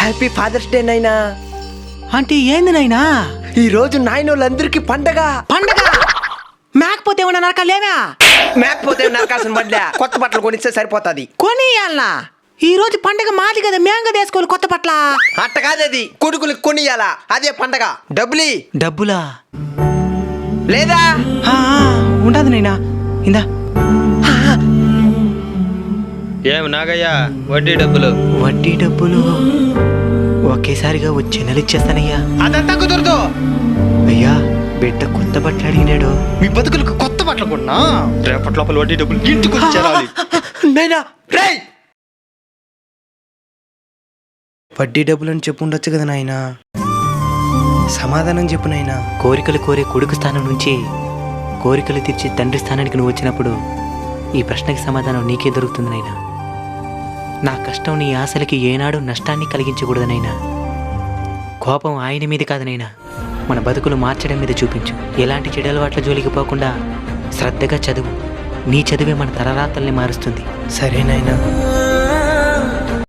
Happy fathers day నైనా. అంటే ఏంది నాయనా? ఈ రోజు నాయనోళ్ళందరికీ పండగ. పండగ మేకపోతే ఏమన్నా నరకాలేమా? మేకపోతే నరకాల్సిన బడ్లే, కొత్త బట్టలు కొనిస్తే సరిపోతుంది. కొనియాలనా? ఈ రోజు పండగ మాది కదా, మేము కదా వేసుకోవాలి కొత్త పట్ల. అట్ట కాదది, కొడుకులకు కొనియాలా, అదే పండగ. డబ్బులా లేదా? ఉండదు నైనా. ఇందా. ఏం నాగయ్యా, వడ్డీ డబ్బులు? వడ్డీ డబ్బులు ఒకేసారిగా వచ్చే నెల ఇచ్చేస్తానయ్యా. అదంతా కుదరదు అయ్యా. బిడ్డ కొత్త బట్టలు అడిగినాడు. మీ బతుకులకు కొత్త బట్టలు కొన్నా రేపటి లోపల వడ్డీ డబ్బులు ఇంటికి వచ్చేరాలి. నైనా రేయ్, వడ్డీ డబ్బులు అని చెప్పు ఉండొచ్చు కదా నాయన. సమాధానం చెప్పు నాయనా. కోరికలు కోరే కొడుకు స్థానం నుంచి కోరికలు తీర్చే తండ్రి స్థానానికి నువ్వు వచ్చినప్పుడు ఈ ప్రశ్నకి సమాధానం నీకే దొరుకుతుంది నాయనా. నా కష్టం నీ ఆశలకి ఏనాడు నష్టాన్ని కలిగించకూడదనైనా. కోపం ఆయన మీద కాదనైనా, మన బతుకులు మార్చడం మీద చూపించు. ఎలాంటి చెడు అలవాట్ల జోలికి పోకుండా శ్రద్ధగా చదువు. నీ చదువే మన తలరాతల్ని మారుస్తుంది. సరేనైనా.